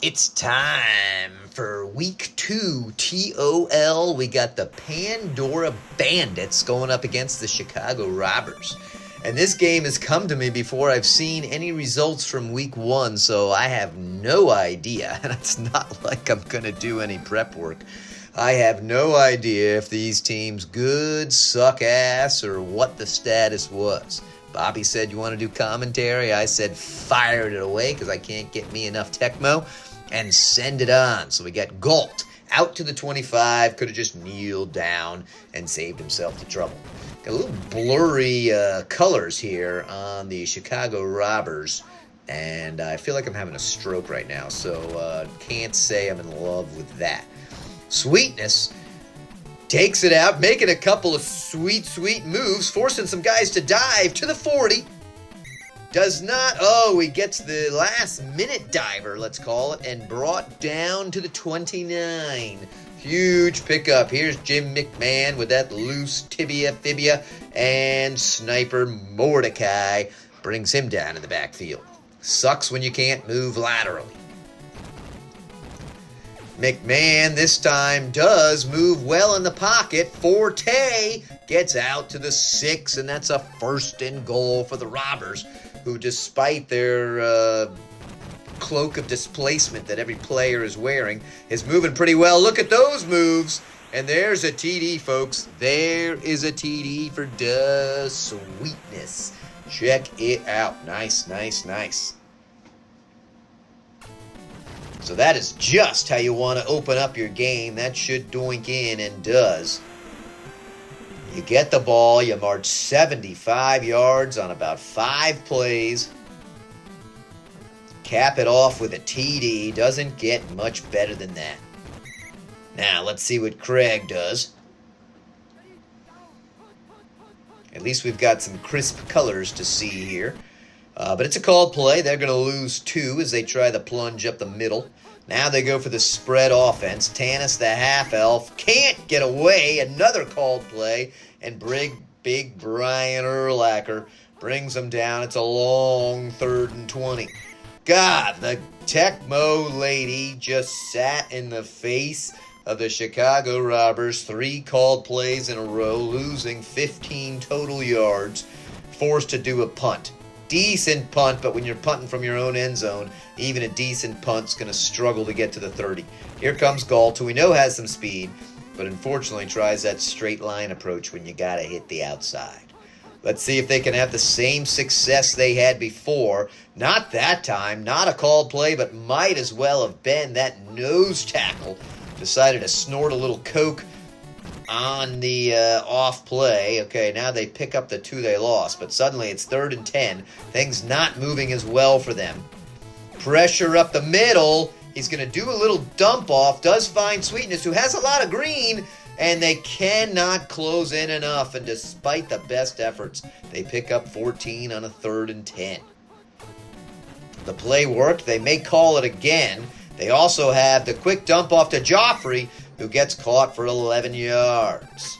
It's time for week 2 TOL. We got the Pandora Bandits going up against the Chicago Robbers. And this game has come to me before I've seen any results from week 1, so I have no idea. And it's not like I'm going to do any prep work. I have no idea if these teams good, suck ass, or what the status was. Bobby said, you want to do commentary? I said, fire it away because I can't get me enough Tecmo. And send it on. So we got Galt out to the 25. Could have just kneeled down and saved himself the trouble. Got a little blurry colors here on the Chicago Robbers. And I feel like I'm having a stroke right now. So can't say I'm in love with that. Sweetness takes it out, making a couple of sweet moves, forcing some guys to dive to the 40. Does not, he gets the last minute diver, let's call it, and brought down to the 29. Huge pickup. Here's Jim McMahon with that loose fibia, and Sniper Mordecai brings him down in the backfield. Sucks when you can't move laterally. McMahon this time does move well in the pocket. Forte gets out to the 6, and that's a 1st and goal for the Robbers, who, despite their cloak of displacement that every player is wearing, is moving pretty well. Look at those moves. And there's a TD, folks. There is a TD for the Sweetness. Check it out. Nice. So that is just how you want to open up your game. That should doink in, and does. You get the ball, you march 75 yards on about 5 plays. Cap it off with a TD. Doesn't get much better than that. Now, let's see what Craig does. At least we've got some crisp colors to see here. But it's a called play. They're going to lose 2 as they try the plunge up the middle. Now they go for the spread offense. Tanis, the half-elf, can't get away. Another called play. And big Brian Urlacher brings them down. It's a long 3rd and 20. God, the Tecmo lady just sat in the face of the Chicago Robbers. 3 called plays in a row, losing 15 total yards. Forced to do a punt. Decent punt, but when you're punting from your own end zone, even a decent punt's going to struggle to get to the 30. Here comes Galt, who we know has some speed, but unfortunately tries that straight line approach when you got to hit the outside. Let's see if they can have the same success they had before. Not that time, not a called play, but might as well have been. That nose tackle decided to snort a little coke on the off play. Okay, now they pick up the 2 they lost, but suddenly it's 3rd and 10. Things not moving as well for them. Pressure up the middle. He's going to do a little dump off. Does find Sweetness, who has a lot of green, and they cannot close in enough. And despite the best efforts, they pick up 14 on a 3rd and 10. The play worked. They may call it again. They also have the quick dump off to Joffrey, who gets caught for 11 yards.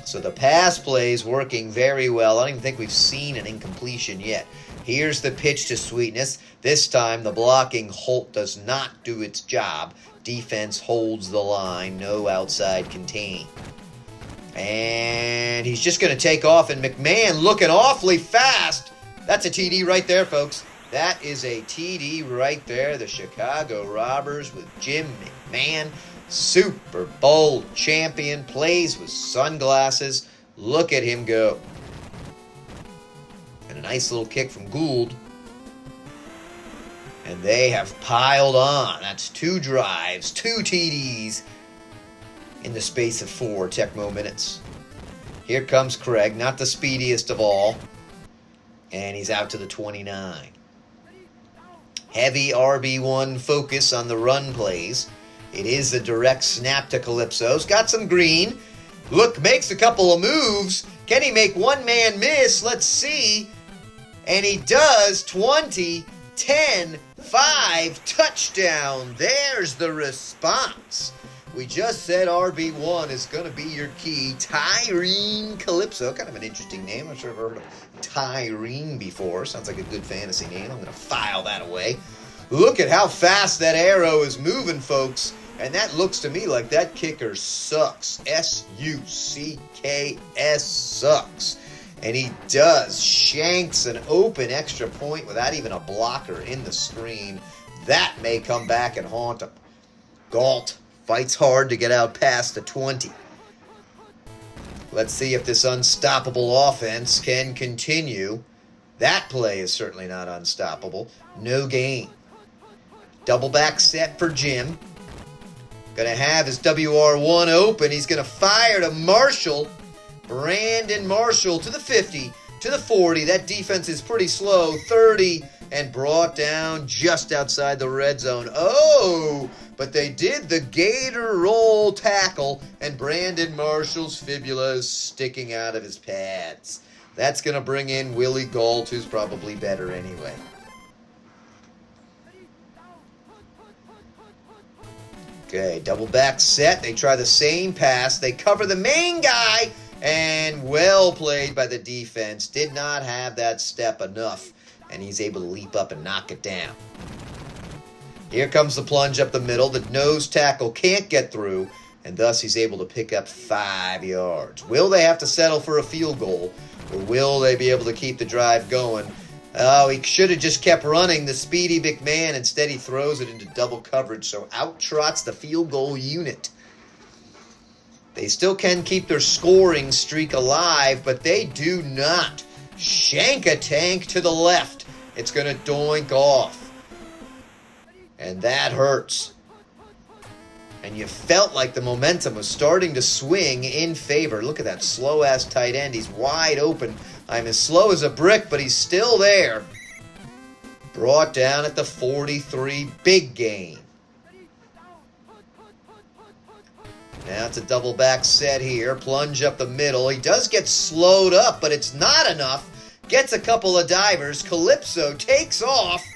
So the pass plays working very well. I don't even think we've seen an incompletion yet. Here's the pitch to Sweetness. This time the blocking Holt does not do its job. Defense holds the line. No outside contain. And he's just going to take off, and McMahon looking awfully fast. That's a TD right there, folks. That is a TD right there. The Chicago Robbers with Jim McMahon, Super Bowl champion, plays with sunglasses. Look at him go. And a nice little kick from Gould. And they have piled on. That's 2 drives, 2 TDs in the space of 4 Tecmo minutes. Here comes Craig, not the speediest of all. And he's out to the 29. Heavy RB1 focus on the run plays. It is a direct snap to Calypso's. Got some green. Look, makes a couple of moves. Can he make one man miss? Let's see. And he does. 20, 10, 5, touchdown. There's the response. We just said RB1 is going to be your key. Tyrene Calypso. Kind of an interesting name. I'm sure I've heard of Tyrene before. Sounds like a good fantasy name. I'm going to file that away. Look at how fast that arrow is moving, folks. And that looks to me like that kicker sucks. S-U-C-K-S, sucks. And he does. Shanks an open extra point without even a blocker in the screen. That may come back and haunt him. Galt fights hard to get out past the 20. Let's see if this unstoppable offense can continue. That play is certainly not unstoppable. No gain. Double back set for Jim. Going to have his WR1 open. He's going to fire to Marshall. Brandon Marshall to the 50, to the 40. That defense is pretty slow. 30, and brought down just outside the red zone. Oh, but they did the gator roll tackle, and Brandon Marshall's fibula is sticking out of his pads. That's going to bring in Willie Galt, who's probably better anyway. Okay, double back set. They try the same pass. They cover the main guy, and well played by the defense. Did not have that step enough, and he's able to leap up and knock it down. Here comes the plunge up the middle. The nose tackle can't get through, and thus he's able to pick up 5 yards. Will they have to settle for a field goal, or will they be able to keep the drive going? Oh, he should have just kept running, the speedy McMahon. Instead, he throws it into double coverage, so out trots the field goal unit. They still can keep their scoring streak alive, but they do not. Shank a tank to the left. It's going to doink off. And that hurts. And you felt like the momentum was starting to swing in favor. Look at that slow-ass tight end. He's wide open. I'm as slow as a brick, but he's still there. Brought down at the 43. Big gain. Now it's a double back set here. Plunge up the middle. He does get slowed up, but it's not enough. Gets a couple of divers. Calypso takes off.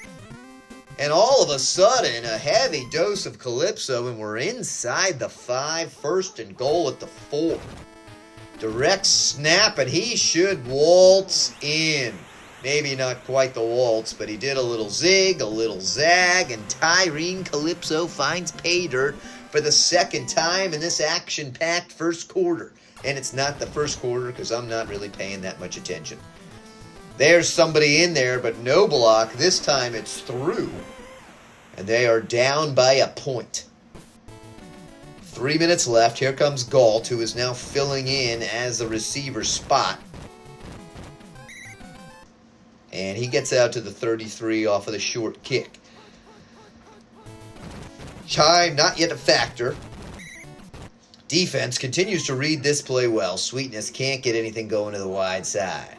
And all of a sudden, a heavy dose of Calypso, and we're inside the 5. First and goal at the 4. Direct snap, and he should waltz in. Maybe not quite the waltz, but he did a little zig, a little zag, and Tyrene Calypso finds pay dirt for the second time in this action-packed first quarter. And it's not the first quarter because I'm not really paying that much attention. There's somebody in there, but no block. This time it's through. And they are down by a point. 3 minutes left. Here comes Galt, who is now filling in as the receiver spot. And he gets out to the 33 off of the short kick. Time not yet a factor. Defense continues to read this play well. Sweetness can't get anything going to the wide side.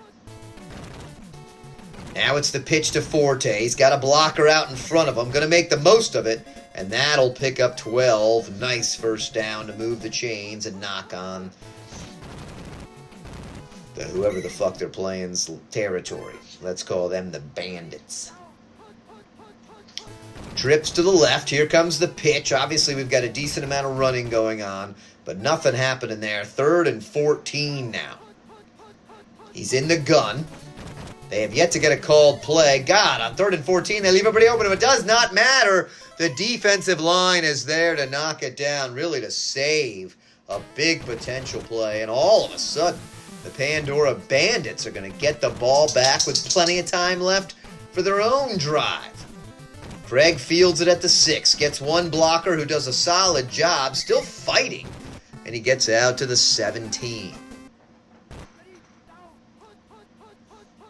Now it's the pitch to Forte. He's got a blocker out in front of him. Going to make the most of it. And that'll pick up 12. Nice first down to move the chains and knock on the whoever the fuck they're playing's territory. Let's call them the Bandits. Trips to the left. Here comes the pitch. Obviously, we've got a decent amount of running going on, but nothing happening there. 3rd and 14 now. He's in the gun. They have yet to get a called play. God, on 3rd and 14, they leave everybody open. If it does not matter, the defensive line is there to knock it down, really to save a big potential play. And all of a sudden, the Pandora Bandits are going to get the ball back with plenty of time left for their own drive. Craig fields it at the 6, gets one blocker who does a solid job, still fighting, and he gets out to the 17.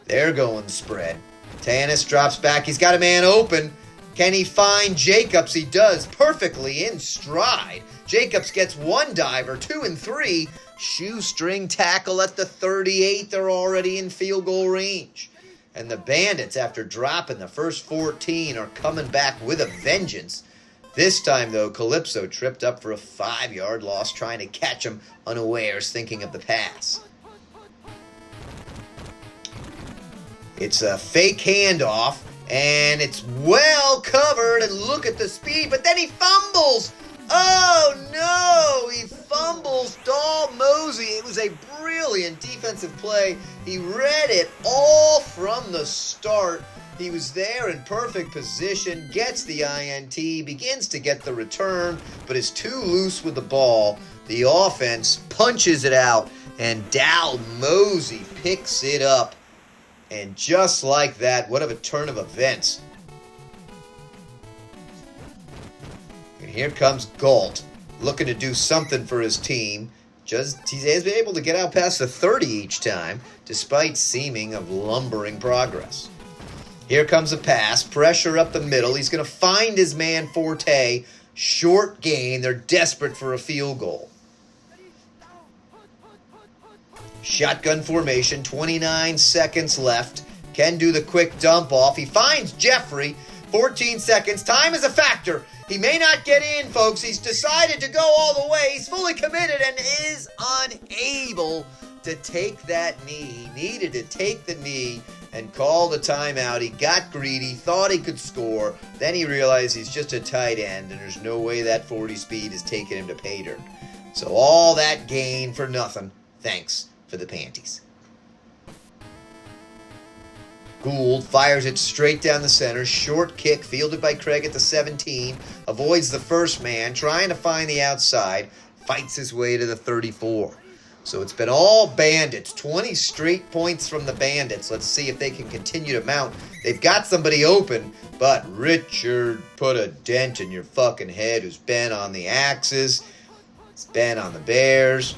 They're going spread. Tanis drops back. He's got a man open. Can he find Jacobs? He does, perfectly in stride. Jacobs gets one diver, 2 and 3. Shoestring tackle at the 38. They're already in field goal range. And the Bandits, after dropping the first 14, are coming back with a vengeance. This time, though, Calypso tripped up for a 5-yard loss, trying to catch him unawares, thinking of the pass. It's a fake handoff, and it's well covered, and look at the speed, but then he fumbles! Oh, no! He fumbles Dahl Mosey. It was a brilliant defensive play. He read it all from the start. He was there in perfect position, gets the INT, begins to get the return, but is too loose with the ball. The offense punches it out, and Dal Mosey picks it up. And just like that, what a turn of events. And here comes Galt, looking to do something for his team. He's been able to get out past the 30 each time, despite seeming of lumbering progress. Here comes a pass, pressure up the middle. He's going to find his man Forte. Short gain. They're desperate for a field goal. Shotgun formation, 29 seconds left. Can do the quick dump off. He finds Jeffrey. 14 seconds. Time is a factor. He may not get in, folks. He's decided to go all the way. He's fully committed and is unable to take that knee. He needed to take the knee and call the timeout. He got greedy, thought he could score. Then he realized he's just a tight end, and there's no way that 40 speed is taking him to pay dirt. So all that gain for nothing. Thanks for the panties. Gould fires it straight down the center. Short kick fielded by Craig at the 17. Avoids the first man, trying to find the outside. Fights his way to the 34. So it's been all Bandits. 20 straight points from the Bandits. Let's see if they can continue to mount. They've got somebody open, but Richard put a dent in your fucking head, who's been on the Axes. He's been on the Bears.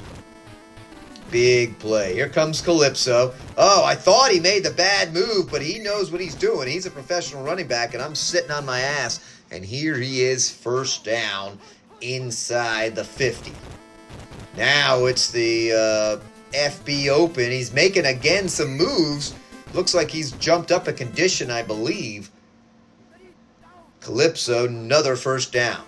Big play. Here comes Calypso. Oh, I thought he made the bad move, but he knows what he's doing. He's a professional running back, and I'm sitting on my ass. And here he is, first down inside the 50. Now it's the FB Open. He's making, again, some moves. Looks like he's jumped up a condition, I believe. Calypso, another first down.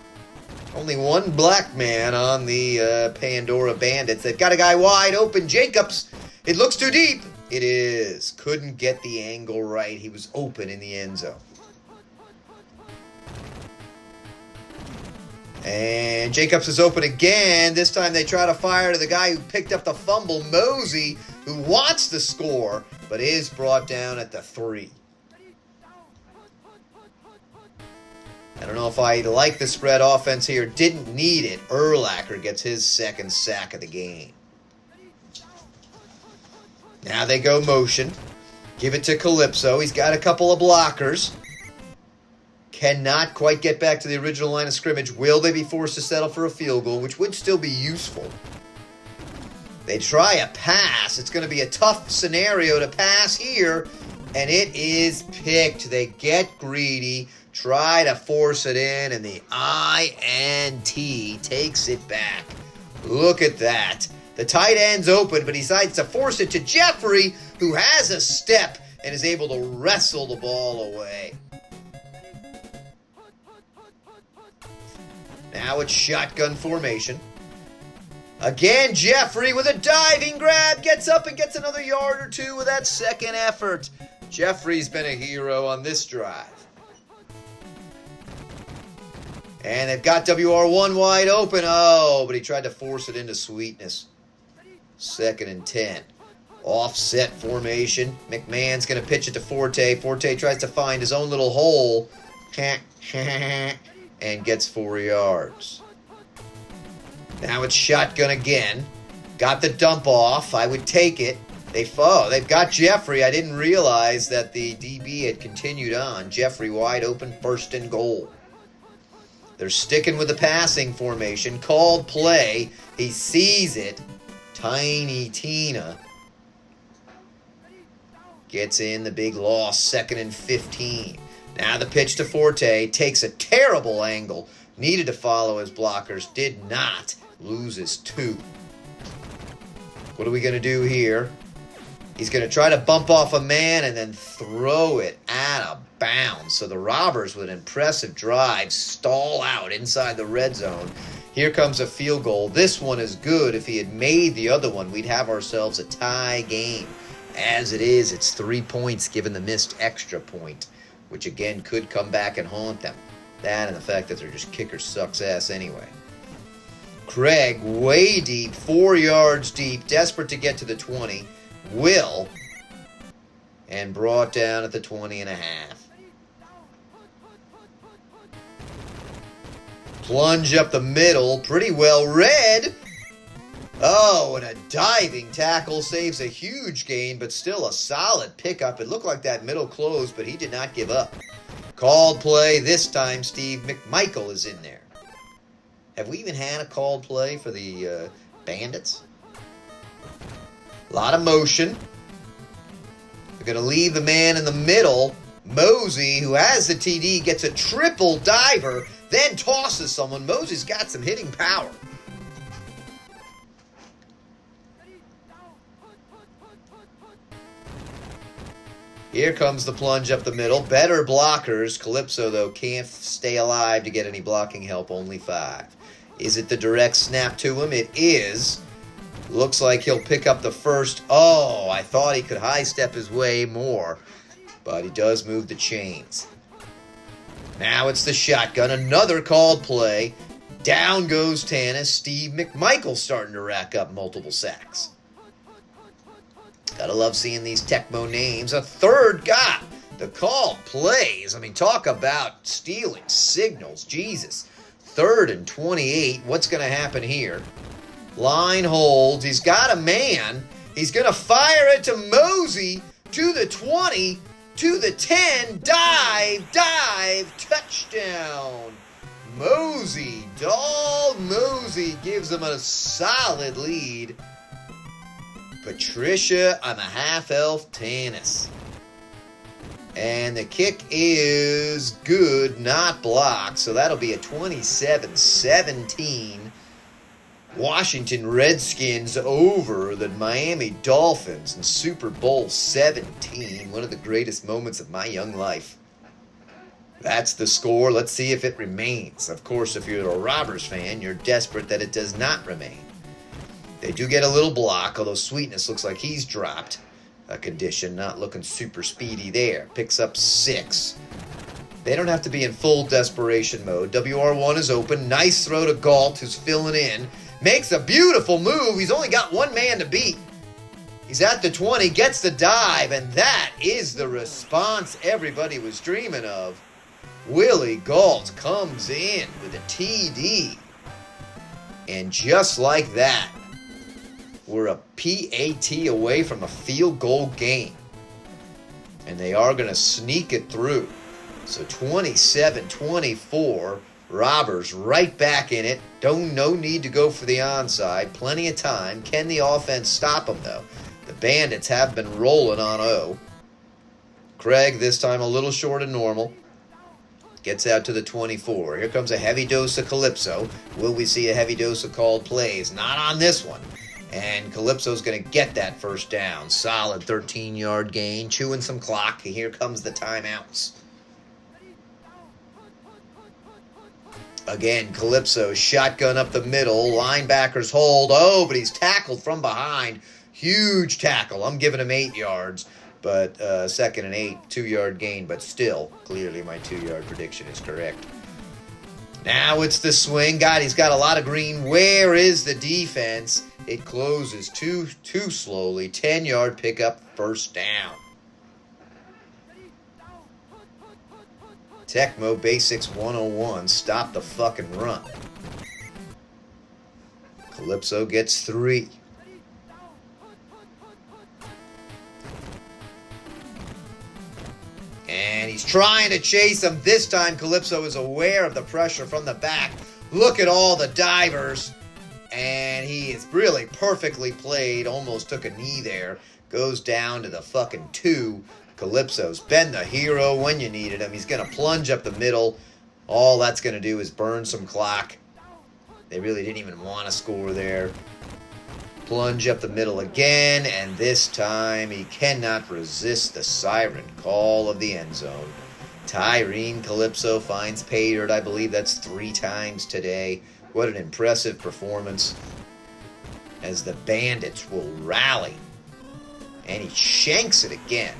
Only one black man on the Pandora Bandits. They've got a guy wide open. Jacobs. It looks too deep. It is. Couldn't get the angle right. He was open in the end zone. And Jacobs is open again. This time they try to fire to the guy who picked up the fumble, Mosey, who wants to score, but is brought down at the 3. I don't know if I like the spread offense here. Didn't need it. Urlacher gets his second sack of the game. Now they go motion. Give it to Calypso. He's got a couple of blockers. Cannot quite get back to the original line of scrimmage. Will they be forced to settle for a field goal, which would still be useful? They try a pass. It's going to be a tough scenario to pass here, and it is picked. They get greedy, try to force it in, and the INT takes it back. Look at that. The tight end's open, but he decides to force it to Jeffrey, who has a step and is able to wrestle the ball away. Now it's shotgun formation. Again, Jeffrey with a diving grab. Gets up and gets another yard or two with that second effort. Jeffrey's been a hero on this drive. And they've got WR1 wide open. Oh, but he tried to force it into sweetness. 2nd and 10. Offset formation. McMahon's going to pitch it to Forte. Forte tries to find his own little hole. And gets 4 yards. Now it's shotgun again. Got the dump off. I would take it. They've got Jeffrey. I didn't realize that the DB had continued on. Jeffrey wide open, 1st and goal. They're sticking with the passing formation. Called play. He sees it. Tiny Tina gets in the big loss. 2nd and 15. Now the pitch to Forte. Takes a terrible angle. Needed to follow his blockers. Did not. Loses 2. What are we going to do here? He's going to try to bump off a man and then throw it out of bounds. So the Robbers, with an impressive drive, stall out inside the red zone. Here comes a field goal. This one is good. If he had made the other one, we'd have ourselves a tie game. As it is, it's 3 points given the missed extra point, which again could come back and haunt them. That and the fact that their just kicker sucks ass anyway. Craig, way deep, 4 yards deep, desperate to get to the 20. Will and brought down at the 20.5. Plunge up the middle, pretty well read. Oh, and a diving tackle saves a huge gain, but still a solid pickup. It looked like that middle closed, but he did not give up. Called play. This time, Steve McMichael is in there. Have we even had a called play for the Bandits? A lot of motion. They're going to leave the man in the middle. Mosey, who has the TD, gets a triple diver, then tosses someone. Mosey's got some hitting power. Here comes the plunge up the middle. Better blockers. Calypso, though, can't stay alive to get any blocking help. Only 5. Is it the direct snap to him? It is. Looks like he'll pick up the first. Oh, I thought he could high step his way more, but he does move the chains. Now it's the shotgun. Another called play. Down goes Tanis. Steve McMichael starting to rack up multiple sacks. Gotta love seeing these Tecmo names. A third guy. The called plays. I mean, talk about stealing signals. Jesus. 3rd and 28. What's going to happen here? Line holds. He's got a man. He's going to fire it to Mosey. To the 20. To the 10. Dive. Touchdown. Mosey. Dog Mosey gives them a solid lead. Patricia on the half-elf Tanis. And the kick is good, not blocked. So that'll be a 27-17. Washington Redskins over the Miami Dolphins in Super Bowl 17. One of the greatest moments of my young life. That's the score. Let's see if it remains. Of course, if you're a Robbers fan, you're desperate that it does not remain. They do get a little block, although Sweetness looks like he's dropped a condition. Not looking super speedy there. Picks up 6. They don't have to be in full desperation mode. WR1 is open. Nice throw to Galt, who's filling in. Makes a beautiful move. He's only got one man to beat. He's at the 20, gets the dive, and that is the response everybody was dreaming of. Willie Galt comes in with a TD. And just like that, we're a PAT away from a field goal game. And they are going to sneak it through. So 27-24, Robbers right back in it. No need to go for the onside. Plenty of time. Can the offense stop them, though? The Bandits have been rolling on O. Craig, this time a little short of normal. Gets out to the 24. Here comes a heavy dose of Calypso. Will we see a heavy dose of called plays? Not on this one. And Calypso's going to get that first down. Solid 13-yard gain. Chewing some clock. Here comes the timeouts. Again, Calypso, shotgun up the middle. Linebackers hold. Oh, but he's tackled from behind. Huge tackle. I'm giving him 8 yards. But 2nd and 8, 2-yard gain. But still, clearly my 2-yard prediction is correct. Now it's the swing. God, he's got a lot of green. Where is the defense? It closes too slowly. 10-yard pickup, first down. Tecmo Basics 101. Stop the fucking run. Calypso gets 3. And he's trying to chase him. This time, Calypso is aware of the pressure from the back. Look at all the divers. And he is really perfectly played. Almost took a knee there. Goes down to the fucking 2. Calypso's been the hero when you needed him. He's going to plunge up the middle. All that's going to do is burn some clock. They really didn't even want to score there. Plunge up the middle again, and this time he cannot resist the siren call of the end zone. Tyrene Calypso finds pay dirt. I believe that's 3 times today. What an impressive performance as the Bandits will rally. And he shanks it again.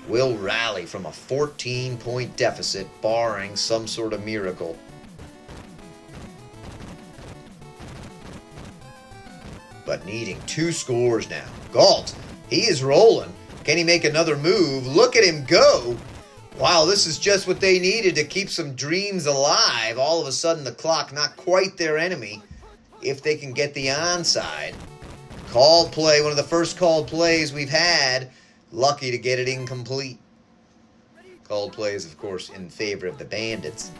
Will rally from a 14-point deficit, barring some sort of miracle. But needing 2 scores now. Galt, he is rolling. Can he make another move? Look at him go. Wow, this is just what they needed to keep some dreams alive. All of a sudden, the clock not quite their enemy if they can get the onside. Called play, one of the first called plays we've had. Lucky to get it incomplete. Called play is, of course, in favor of the Bandits.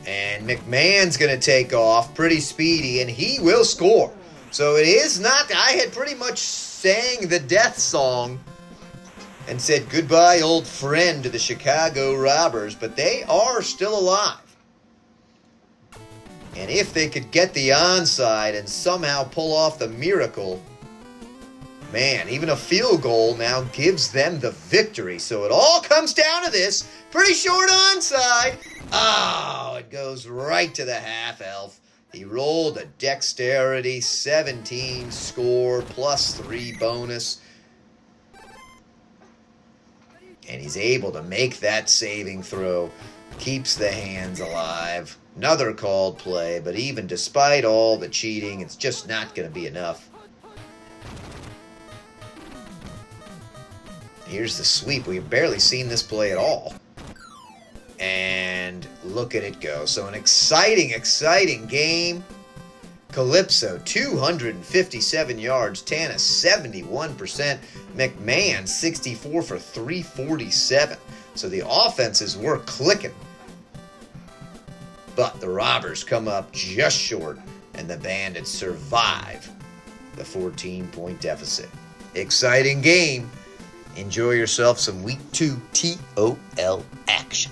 And McMahon's going to take off pretty speedy, and he will score. So it is not, I had pretty much sang the death song and said goodbye, old friend, to the Chicago Robbers, but they are still alive. And if they could get the onside and somehow pull off the miracle, man, even a field goal now gives them the victory. So it all comes down to this pretty short onside. Oh, it goes right to the half elf. He rolled a dexterity 17 score plus 3 bonus. And he's able to make that saving throw. Keeps the hands alive. Another called play, but even despite all the cheating, it's just not going to be enough. Here's the sweep. We've barely seen this play at all. And look at it go. So an exciting, exciting game. Calypso, 257 yards. Tanis, 71%. McMahon, 64 for 347. So the offenses were clicking. But the Robbers come up just short, and the Bandits survive the 14-point deficit. Exciting game. Enjoy yourself some Week 2 TOL action.